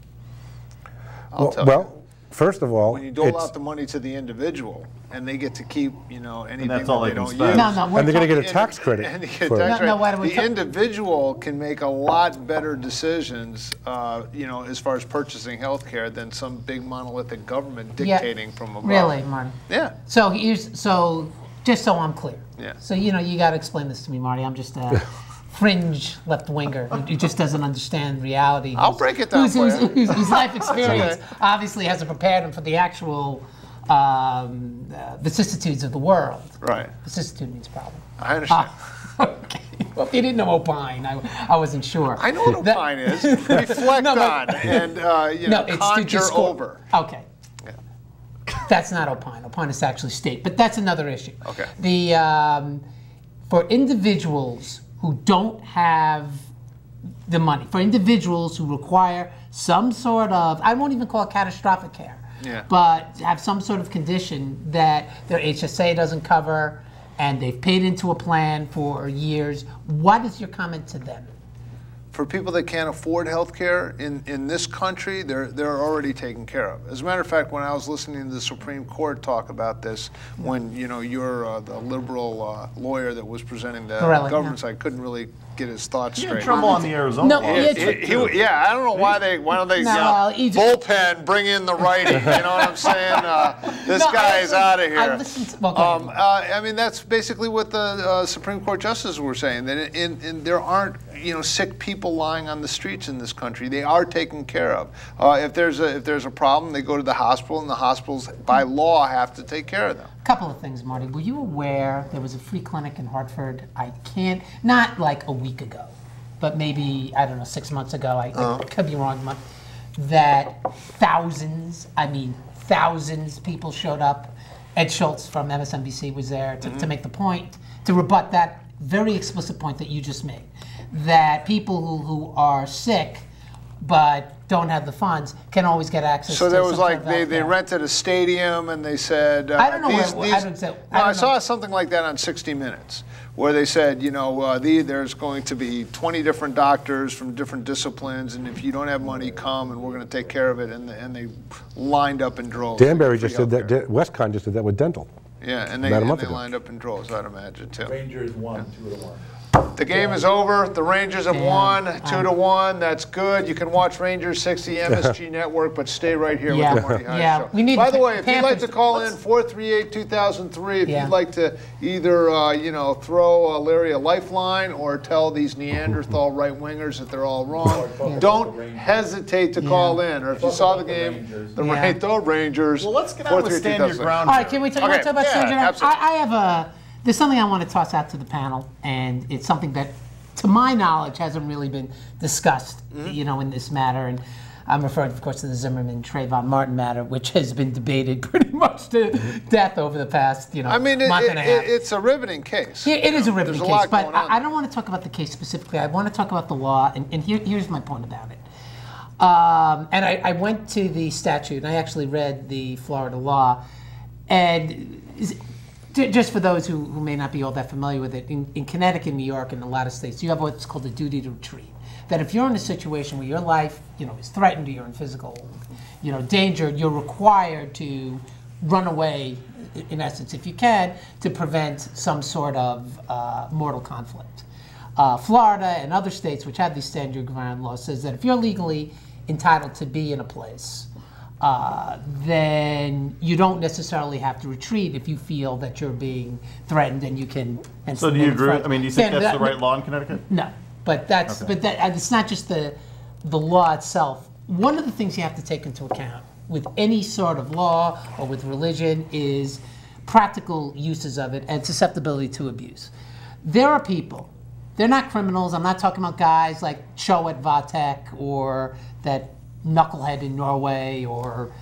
Well, first of all, when you dole out the money to the individual, and they get to keep, anything that they don't use. And they're going to get a tax credit. The individual can make a lot better decisions, as far as purchasing health care than some big monolithic government dictating from above. Really, Marty? Yeah. So just so I'm clear. Yeah. So you got to explain this to me, Marty. I'm just a fringe left-winger who just doesn't understand reality. I'll break it down for you. Whose life experience obviously hasn't prepared him for the actual vicissitudes of the world. Right. Vicissitude means problem. I understand. Okay. Well, if you didn't know opine, I wasn't sure. I know what opine is. Reflect on and conjure over. Okay. Yeah. That's not opine. Opine is actually state, but that's another issue. Okay. For individuals who don't have the money, for individuals who require some sort of, I won't even call it catastrophic care, but have some sort of condition that their HSA doesn't cover and they've paid into a plan for years, what is your comment to them? For people that can't afford health care in this country, they're already taken care of. As a matter of fact, when I was listening to the Supreme Court talk about this, when you're the liberal lawyer that was presenting the government side couldn't really get his thoughts He straight. had trouble on the Arizona No, law. yeah, I don't know why don't they bullpen bring in the righty? You know what I'm saying? This guy is out of here. I listened to, I mean, that's basically what the Supreme Court justices were saying, that there aren't sick people lying on the streets in this country. They are taken care of. If there's a problem, they go to the hospital, and the hospitals by law have to take care of them. A couple of things, Marty. Were you aware there was a free clinic in Hartford? Not like a week ago, but maybe, I don't know, 6 months ago. I could be wrong, that thousands people showed up. Ed Schultz from MSNBC was there to make the point, to rebut that very explicit point that you just made, that people who are sick but don't have the funds can always get access to. So there was like they rented a stadium and they said I don't know I saw something like that on 60 Minutes where they said there's going to be 20 different doctors from different disciplines, and if you don't have money, come and we're going to take care of it, and they lined up in droves. Danbury just did that. Westcon just did that with dental. Yeah, and they lined up in droves, I'd imagine too. Rangers won 2-1. The game is over. The Rangers have won 2-1. That's good. You can watch Rangers 60 MSG Network, but stay right here with the Marty Heiser Show. We need By the way, if you'd like to call in 438-2003, if you'd like to either throw Larry a lifeline or tell these Neanderthal right-wingers that they're all wrong, don't hesitate to call in. Or if you saw the game, the Rangers. Well, let's get on with Stand Your Ground. All right, can we talk about Stand Your Ground? Absolutely. There's something I want to toss out to the panel, and it's something that, to my knowledge, hasn't really been discussed, in this matter. And I'm referring, of course, to the Zimmerman Trayvon Martin matter, which has been debated pretty much to death over the past, month and a half. It's a riveting case. Yeah, it is a riveting case, but I don't want to talk about the case specifically. I want to talk about the law, and here's my point about it. And I went to the statute, and I actually read the Florida law, and just for those who may not be all that familiar with it, in Connecticut, New York, and a lot of states, you have what's called a duty to retreat. That if you're in a situation where your life, is threatened, or you're in physical, danger, you're required to run away, in essence, if you can, to prevent some sort of mortal conflict. Florida and other states which have these stand your ground laws says that if you're legally entitled to be in a place, then you don't necessarily have to retreat if you feel that you're being threatened, and you can. So do you agree? I mean, do you think that's the right law in Connecticut? No, but it's not just the law itself. One of the things you have to take into account with any sort of law or with religion is practical uses of it and susceptibility to abuse. There are people. They're not criminals. I'm not talking about guys like Cho at Vatek or that knucklehead in Norway, or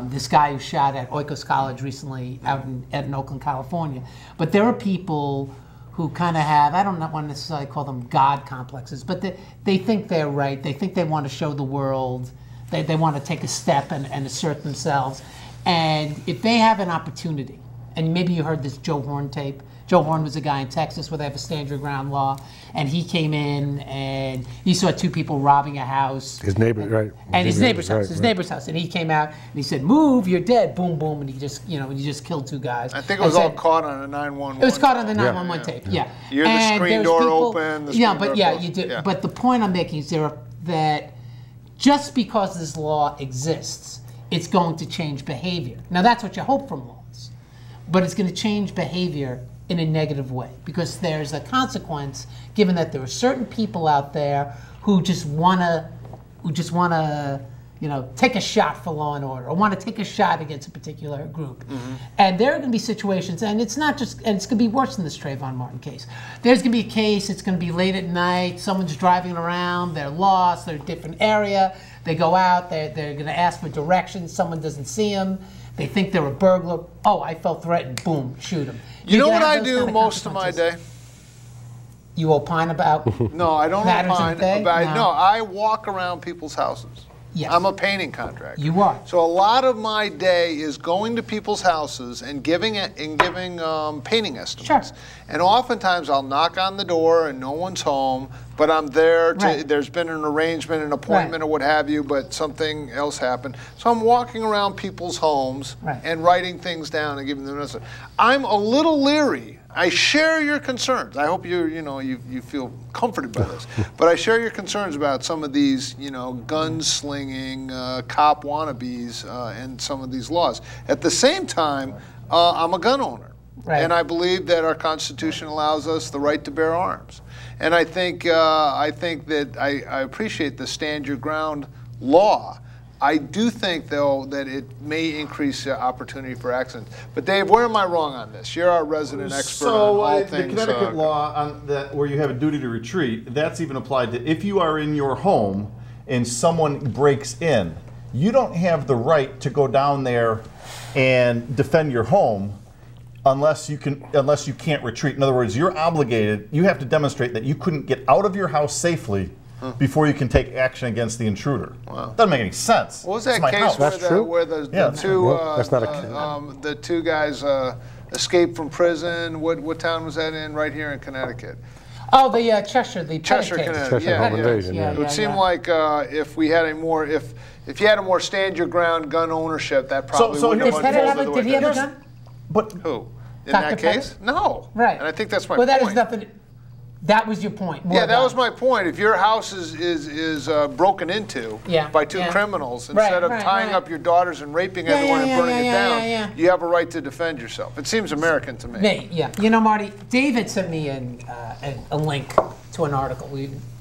this guy who shot at Oikos College recently out in Oakland, California. But there are people who kind of have, I don't want to necessarily call them God complexes, but they think they're right. They think they want to show the world. They want to take a step and assert themselves. And if they have an opportunity, and maybe you heard this Joe Horn tape. Joe Horn was a guy in Texas where they have a stand your ground law, and he came in and he saw two people robbing a house. His neighbor, right? And his neighbor's house, and he came out and he said, "Move, you're dead!" Boom, boom, and he just killed two guys. I think it was all caught on a 911. It was caught on the 911 tape. Yeah. You hear the screen door open. You do. Yeah. But the point I'm making is that just because this law exists, it's going to change behavior. Now that's what you hope from laws, but it's going to change behavior in a negative way, because there's a consequence given that there are certain people out there who just want to take a shot for law and order, or want to take a shot against a particular group. And there are going to be situations, and it's going to be worse than this Trayvon Martin case. There's going to be a case, it's going to be late at night, someone's driving around, they're lost, they're in a different area, they go out, they're going to ask for directions, someone doesn't see them, they think they're a burglar. Oh, I felt threatened. Boom, shoot him. You know what I do most of my day? You opine about No, I don't opine about. No, I walk around people's houses. Yes. I'm a painting contractor. You are. So a lot of my day is going to people's houses and giving painting estimates. Sure. And oftentimes I'll knock on the door and no one's home. but I'm there. Right. There's been an arrangement, an appointment, or what have you, but something else happened. So I'm walking around people's homes and writing things down and giving them notice. I'm a little leery. I share your concerns. I hope you feel comforted by this. But I share your concerns about some of these, gun-slinging cop wannabes and some of these laws. At the same time, I'm a gun owner. Right. And I believe that our Constitution allows us the right to bear arms. And I think that I appreciate the stand your ground law. I do think, though, that it may increase opportunity for accidents. But Dave, where am I wrong on this? You're our resident expert on all things. The Connecticut law on that, where you have a duty to retreat, that's even applied to if you are in your home and someone breaks in, you don't have the right to go down there and defend your home unless you can't retreat. In other words, you're obligated. You have to demonstrate that you couldn't get out of your house safely before you can take action against the intruder. Wow. Doesn't make any sense. What was that case where the two guys escaped from prison? What town was that in? Right here in Connecticut. Oh, the Cheshire, the Cheshire, Connecticut. Connecticut. It would seem like if we had if you had a more stand your ground gun ownership, that probably would have unfolded the way. Did he have a gun? But who? In that case? No. Right. And I think that's my point. Well, that is nothing. That was your point. Yeah, that was my point. If your house is broken into by two criminals, instead of tying up your daughters and raping everyone and burning it down, you have a right to defend yourself. It seems American to me. You know, Marty, David sent me a link to an article.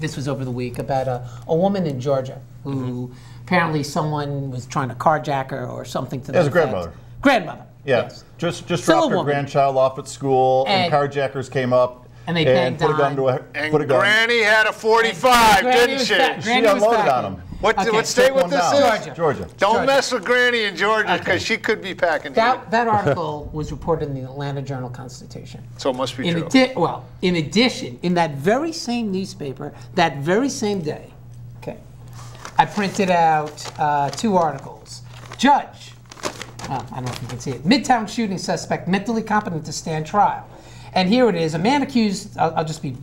This was over the week about a woman in Georgia who apparently someone was trying to carjack her or something to that effect. As a grandmother. Grandmother. Yeah. Yes. Just dropped her grandchild off at school, and carjackers came up. And they banged put a gun to her. And Granny had a 45, didn't she? She unloaded on him. What state with this is? Georgia. Don't mess with Granny in Georgia because she could be packing. That article was reported in the Atlanta Journal-Constitution. So it must be true. In addition, in that very same newspaper, that very same day, I printed out two articles. Judge, I don't know if you can see it. Midtown shooting suspect mentally competent to stand trial. And here it is, a man accused, I'll just be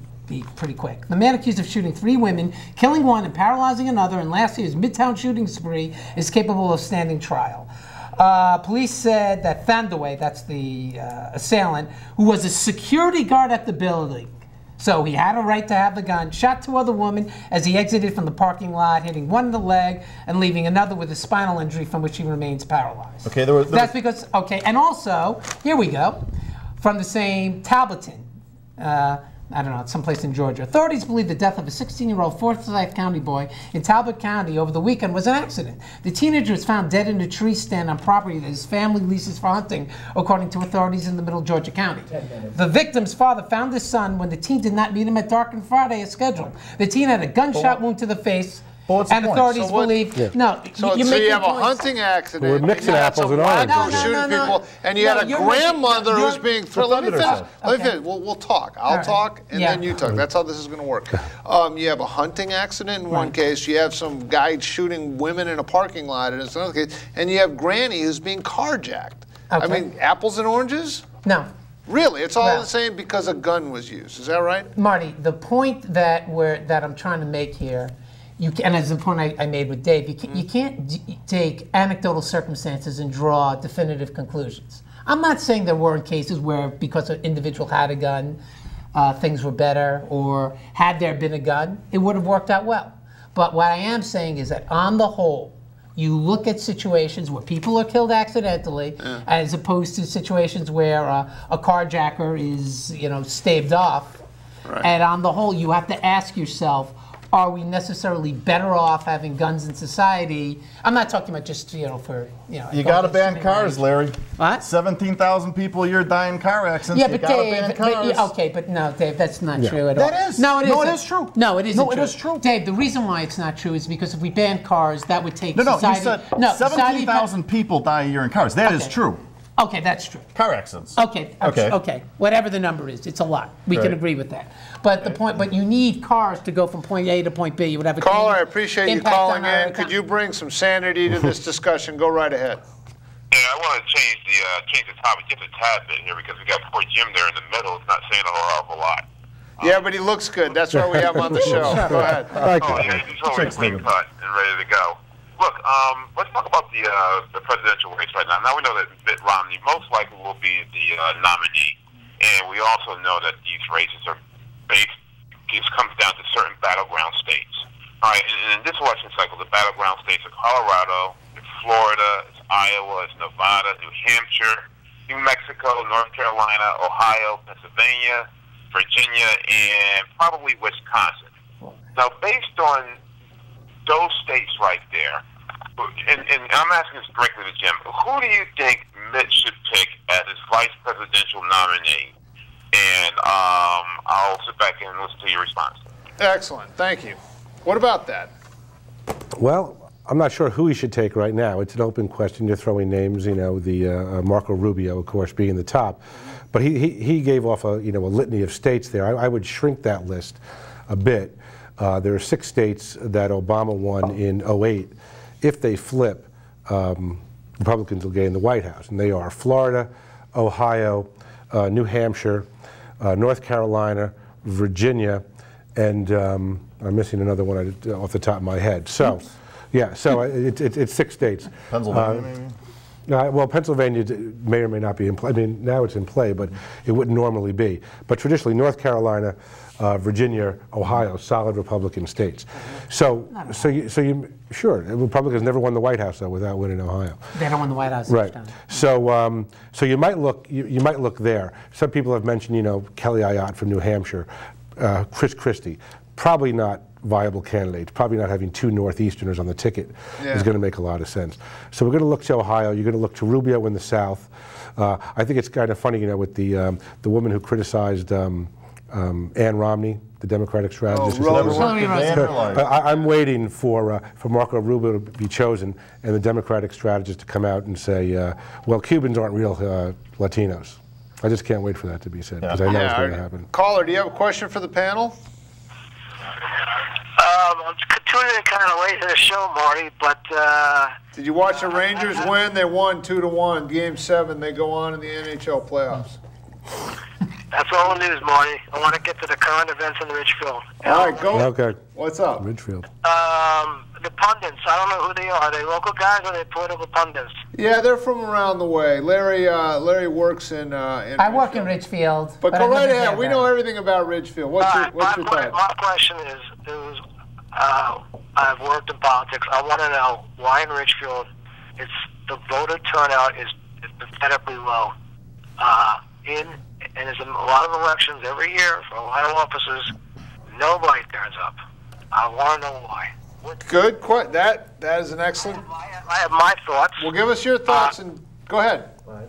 pretty quick. The man accused of shooting 3 women, killing one and paralyzing another, and last year's Midtown shooting spree is capable of standing trial. Police said that Thandaway, that's the assailant, who was a security guard at the building, so he had a right to have the gun, shot 2 other women as he exited from the parking lot, hitting one in the leg and leaving another with a spinal injury from which he remains paralyzed. Okay, that's because, and also, here we go. From the same Tableton, I don't know, it's someplace in Georgia. Authorities believe the death of a 16-year-old Forsyth County boy in Talbot County over the weekend was an accident. The teenager was found dead in a tree stand on property that his family leases for hunting, according to authorities in the Middle Georgia County. The victim's father found his son when the teen did not meet him at dark on Friday as scheduled. The teen had a gunshot wound to the face. And authorities believe So you have a hunting accident. We're mixing apples and oranges. Shooting people, and you had a grandmother who's being thrilled. Let me finish. We'll talk. I'll talk, and then you talk. That's how this is going to work. You have a hunting accident in one case. You have some guy shooting women in a parking lot in another case, and you have Granny who's being carjacked. I mean, apples and oranges? No. Really, it's all the same because a gun was used. Is that right? Marty, the point that I'm trying to make here. And as the point I made with Dave, you can't take anecdotal circumstances and draw definitive conclusions. I'm not saying there weren't cases where, because an individual had a gun, things were better, or had there been a gun, it would have worked out well. But what I am saying is that on the whole, you look at situations where people are killed accidentally, as opposed to situations where a carjacker is, staved off. Right. And on the whole, you have to ask yourself, are we necessarily better off having guns in society? I'm not talking about just, You got to ban cars, Larry. What? 17,000 people a year die in car accidents. Yeah, but Dave, but no, Dave, that's not true at all. That is. No, it isn't. No, it is true. No, it isn't true. No, it is true. Dave, the reason why it's not true is because if we banned cars, that would take society... No, you said 17,000 people die a year in cars. That is true. Okay, that's true. Car accidents. Okay. Whatever the number is, it's a lot. We can agree with that. But the point, but you need cars to go from point A to point B. You would have a caller. I appreciate you calling in. Could you bring some sanity to this discussion? Go right ahead. Yeah, I want to change the topic just a tad bit here because we got poor Jim there in the middle. It's not saying a whole lot. Yeah, but he looks good. That's why we have him on the show. Go ahead. Yeah, he's always clean cut and ready to go. Look, let's talk about the presidential race right now. Now we know that Mitt Romney most likely will be the nominee, and we also know that these races are based. It comes down to certain battleground states. All right, and in this election cycle, the battleground states are Colorado, it's Florida, it's Iowa, it's Nevada, New Hampshire, New Mexico, North Carolina, Ohio, Pennsylvania, Virginia, and probably Wisconsin. Now, based on those states right there, and I'm asking this directly to Jim, who do you think Mitt should pick as his vice presidential nominee? And I'll sit back and listen to your response. Excellent. Thank you. What about that? Well, I'm not sure who he should take right now. It's an open question. You're throwing names, you know, the Marco Rubio, of course, being the top. But he gave off a litany of states there. I would shrink that list a bit. There are 6 states that Obama won in '08. If they flip, Republicans will gain the White House, and they are Florida, Ohio, New Hampshire, North Carolina, Virginia, and I'm missing another one off the top of my head. So, yeah, so it's 6 states. Pennsylvania, maybe? Well, Pennsylvania may or may not be in play. I mean, now it's in play, but it wouldn't normally be. But traditionally, North Carolina, Virginia, Ohio, solid Republican states. So sure, Republicans never won the White House though without winning Ohio. They don't win the White House. Right. So so you might look there. Some people have mentioned, you know, Kelly Ayotte from New Hampshire, Chris Christie, probably not viable candidates. Probably not having 2 Northeasterners on the ticket is going to make a lot of sense. So we're going to look to Ohio. You're going to look to Rubio in the South. I think it's kind of funny, you know, with the woman who criticized Ann Romney, the Democratic strategist. I'm waiting for Marco Rubio to be chosen and the Democratic strategist to come out and say, well, Cubans aren't real Latinos. I just can't wait for that to be said because I know it's going to happen. Caller, do you have a question for the panel? I'm tuning in kind of late to the show, Marty, but... Did you watch the Rangers win? They won 2-1. Game 7, they go on in the NHL playoffs. That's all the news, Marty. I want to get to the current events in Ridgefield. All right, go. Okay. What's up? Ridgefield. The pundits, I don't know who they are. Are they local guys or are they political pundits? Yeah, they're from around the way. Larry works in I work in Ridgefield. But go right ahead. We know everything about Ridgefield. What's your thought? My question is I've worked in politics. I want to know why in Ridgefield the voter turnout is pathetically low. And there's a lot of elections every year for a lot of offices. Nobody turns up. I want to know why. Good question. That is an excellent. I have my thoughts. Well, give us your thoughts and go ahead. Well,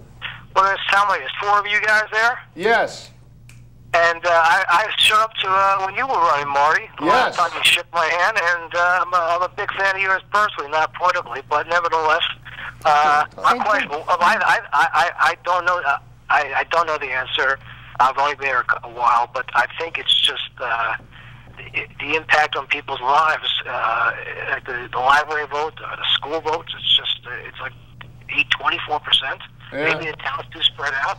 there's how many? There's 4 of you guys there. Yes. And I showed up to when you were running, Marty. Yes. Last time you shook my hand, and I'm a big fan of yours personally, not politically, but nevertheless, my question. I don't know. I don't know the answer. I've only been there a while, but I think it's just the impact on people's lives. Like the library vote, the school votes. It's just it's like 24%. Yeah. Maybe the town's too spread out.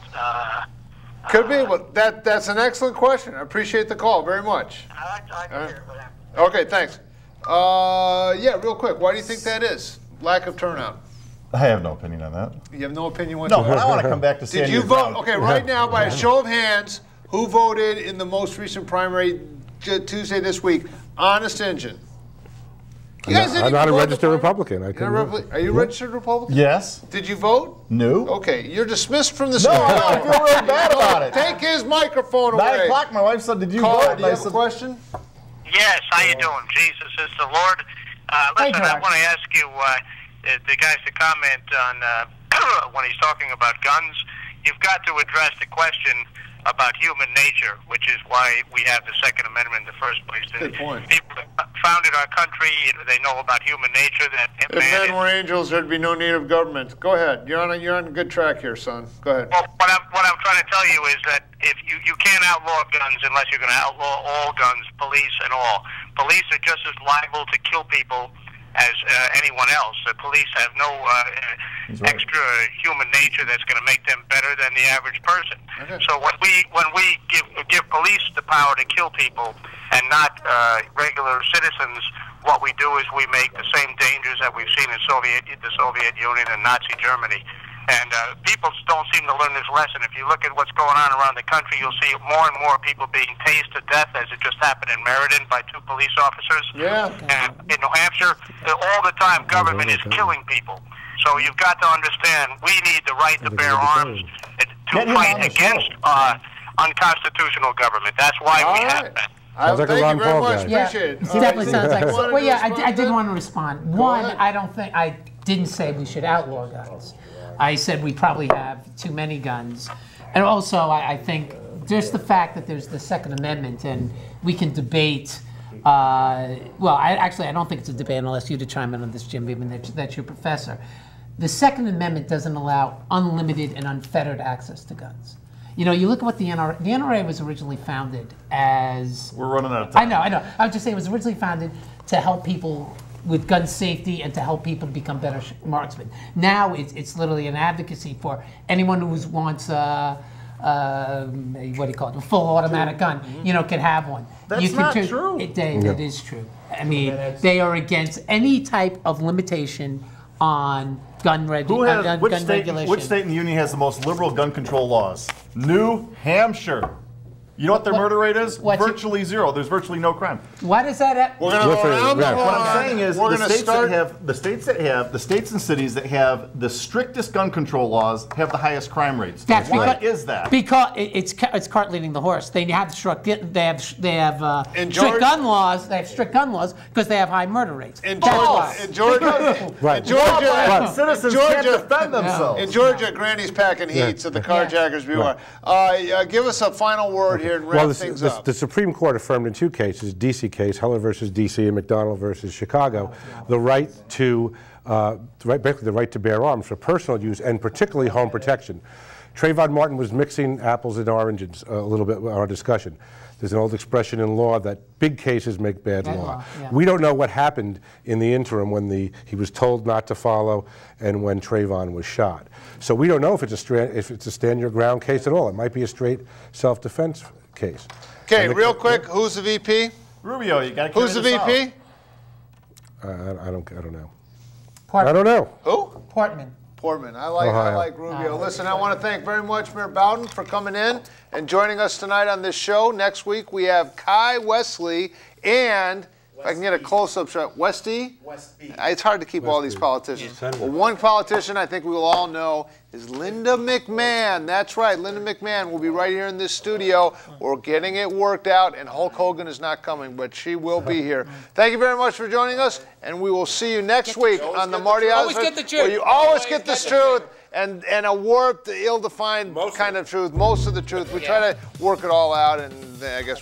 Could be, but that's an excellent question. I appreciate the call very much. I like to hear it. Okay, thanks. Yeah, real quick. Why do you think that is? Lack of turnout. I have no opinion on that. You have no opinion No, whatsoever? I want to come back to Did you vote? Okay, right now, by a show of hands, who voted in the most recent primary Tuesday this week? Honest engine. You guys didn't I'm not a vote registered the Republican. Are you a registered Republican? Yes. Did you vote? No. Okay, you're dismissed from the No, studio. I feel really bad about it. Take his microphone away. 9 o'clock, my wife said, did you Caller, vote? do you have a question? Yes, how you doing? Jesus is the Lord. Listen, I want to ask you, the guys to comment on when he's talking about guns. You've got to address the question about human nature, which is why we have the Second Amendment in the first place. Good point. People founded our country, they know about human nature. That If men were angels, there'd be no need of government. Go ahead. You're on a good track here, son. Go ahead. Well, what I'm trying to tell you is that if you can't outlaw guns unless you're going to outlaw all guns, police and all. Police are just as liable to kill people as anyone else. The police have no extra human nature that's going to make them better than the average person. Okay. So when we give police the power to kill people and not regular citizens, what we do is we make the same dangers that we've seen in the Soviet Union and Nazi Germany. And people don't seem to learn this lesson. If you look at what's going on around the country, you'll see more and more people being tased to death, as it just happened in Meriden by 2 police officers. Yeah. And in New Hampshire, all the time, government is killing people. So you've got to understand, we need the right to bear arms to fight against unconstitutional government. That's why we have that. Thank you very much. Appreciate it. It definitely sounds like. Well, yeah, I did want to respond. One, I didn't say we should outlaw guns. I said we probably have too many guns. And also, I think just the fact that there's the Second Amendment, and we can debate. Well, I don't think it's a debate unless you to chime in on this, Jim Beeman. That's your professor. The Second Amendment doesn't allow unlimited and unfettered access to guns. You know, you look at what the NRA. The NRA was originally founded as. We're running out of time. I know. I was just saying it was originally founded to help people with gun safety and to help people to become better marksmen. Now it's literally an advocacy for anyone who wants what do you call it, a full automatic gun, you know, can have one. That's not true. It is true. I mean, they are against any type of limitation on gun regulation. Which state in the union has the most liberal gun control laws? New Hampshire. You know what their murder rate is? Virtually zero. There's virtually no crime. What is that? We're going to go around the horn. What I'm saying is the states and cities that have the strictest gun control laws have the highest crime rates. Why is that? Because it's cart leading the horse. They have strict gun laws. They have strict gun laws because they have high murder rates. In Georgia, citizens can't defend themselves. In Georgia, Granny's packing heat, so the carjackers beware. Give us a final word here and wrap things up. The Supreme Court affirmed in 2 cases, D.C. case, Heller versus D.C. and McDonald versus Chicago, the right to basically the right to bear arms for personal use and particularly home protection. Trayvon Martin was mixing apples and oranges a little bit in our discussion. There's an old expression in law that big cases make bad law. Yeah. We don't know what happened in the interim when he was told not to follow and when Trayvon was shot. So we don't know if it's a stand your ground case at all. It might be a straight self-defense case. Okay, real quick, who's the VP? Rubio, you got to. Who's the VP? I don't know. Portman. I don't know. Who? Portman. I like Rubio. Listen, I want to thank very much Mayor Boughton for coming in and joining us tonight on this show. Next week we have Kai Wesley and, if I can get a close-up shot, Westy? It's hard to keep all these politicians. Well, one politician I think we will all know is Linda McMahon. That's right, Linda McMahon will be right here in this studio. We're getting it worked out, and Hulk Hogan is not coming, but she will be here. Thank you very much for joining us, and we will see you next week on the Marty Heiser Show, where you always get the truth and a warped, ill-defined kind of truth, most of the truth. We try to work it all out, and I guess